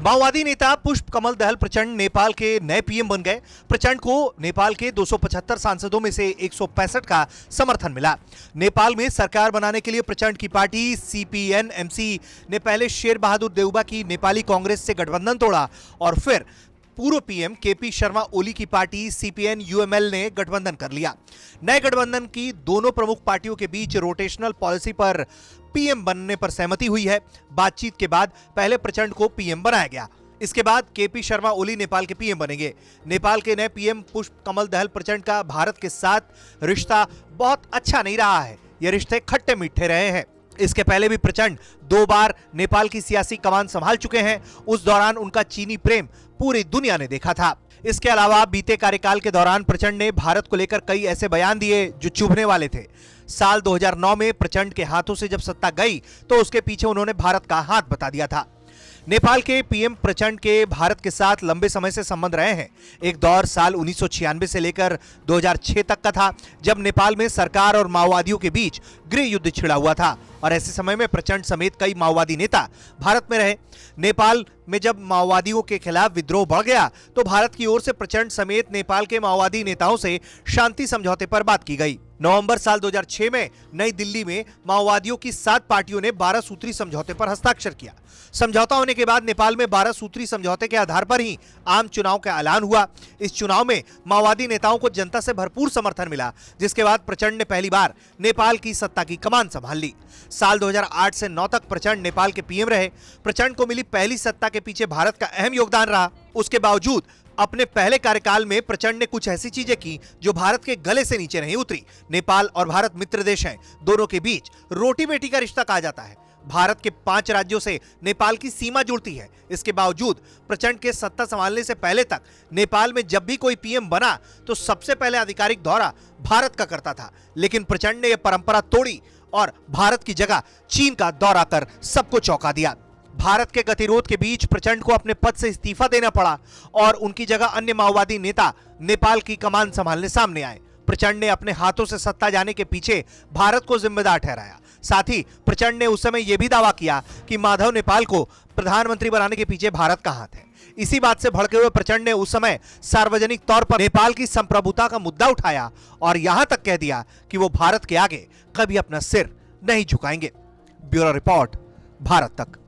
माओवादी नेता पुष्प कमल दहल प्रचंड नेपाल के नए पीएम बन गए। प्रचंड को नेपाल के 275 सांसदों में से 165 का समर्थन मिला। नेपाल में सरकार बनाने के लिए प्रचंड की पार्टी सीपीएन-एमसी ने पहले शेर बहादुर देउबा की नेपाली कांग्रेस से गठबंधन तोड़ा और फिर पूर्व पीएम केपी शर्मा ओली की पार्टी सीपीएन-यूएमएल ने गठबंधन कर लिया। नए गठबंधन की दोनों प्रमुख पार्टियों के बीच रोटेशनल पॉलिसी पर पीएम बनने पर सहमति हुई है। बातचीत के बाद पहले प्रचंड को पीएम बनाया गया, इसके बाद केपी शर्मा ओली नेपाल के पीएम बनेंगे। नेपाल के नए पीएम पुष्प कमल दहल प्रचंड का भारत के साथ रिश्ता बहुत अच्छा नहीं रहा है। ये रिश्ते खट्टे मीठे रहे हैं। इसके पहले भी प्रचंड 2 बार नेपाल की सियासी कमान संभाल चुके हैं। उस दौरान उनका चीनी प्रेम पूरी दुनिया ने देखा था। इसके अलावा बीते कार्यकाल के दौरान प्रचंड ने भारत को लेकर कई ऐसे बयान दिए जो चुभने वाले थे। साल 2009 में प्रचंड के हाथों से जब सत्ता गई तो उसके पीछे उन्होंने भारत का हाथ बता दिया था। नेपाल के पीएम प्रचंड के भारत के साथ लंबे समय से संबंध रहे हैं। एक दौर साल 1996 से लेकर 2006 तक का था, जब नेपाल में सरकार और माओवादियों के बीच गृह युद्ध छिड़ा हुआ था और ऐसे समय में प्रचंड समेत कई माओवादी नेता भारत में रहे। नेपाल में जब माओवादियों के खिलाफ विद्रोह बढ़ गया तो भारत की ओर से प्रचंड समेत नेपाल के माओवादी नेताओं से शांति समझौते पर बात की गई। नवंबर साल 2006 में नई दिल्ली में माओवादियों की 7 पार्टियों ने 12 सूत्री समझौते पर हस्ताक्षर किया। समझौता होने के बाद नेपाल में 12 सूत्री समझौते के आधार पर ही आम चुनाव का ऐलान हुआ। इस चुनाव में माओवादी नेताओं को जनता से भरपूर समर्थन मिला, जिसके बाद प्रचंड ने पहली बार नेपाल की सत्ता की कमान संभाल ली। साल 2008 से 9 तक प्रचंड नेपाल के पीएम रहे। प्रचंड को मिली पहली सत्ता के पीछे भारत का अहम योगदान रहा। उसके बावजूद अपने पहले कार्यकाल में प्रचंड ने कुछ ऐसी चीजें की जो भारत के गले से नीचे नहीं उतरी। नेपाल और भारत मित्र देश हैं, दोनों के बीच रोटी बेटी का रिश्ता कहा जाता है। भारत के 5 राज्यों से नेपाल की सीमा जुड़ती है। इसके बावजूद प्रचंड के सत्ता संभालने से पहले तक नेपाल में जब भी कोई पीएम बना तो सबसे पहले आधिकारिक दौरा भारत का करता था, लेकिन प्रचंड ने यह परंपरा तोड़ी और भारत की जगह चीन का दौरा कर सबको चौंका दिया। भारत के गतिरोध के बीच प्रचंड को अपने पद से इस्तीफा देना पड़ा और उनकी जगह अन्य माओवादी नेता नेपाल की कमान संभालने सामने आए। प्रचंड ने अपने हाथों से सत्ता जाने के पीछे भारत को जिम्मेदार ठहराया। साथ ही प्रचंड ने उस समय यह भी दावा किया कि माधव नेपाल को प्रधानमंत्री बनाने के पीछे भारत का हाथ है। इसी बात से भड़के हुए प्रचंड ने उस समय सार्वजनिक तौर पर नेपाल की संप्रभुता का मुद्दा उठाया और यहां तक कह दिया कि वो भारत के आगे कभी अपना सिर नहीं झुकाएंगे। ब्यूरो रिपोर्ट, भारत तक।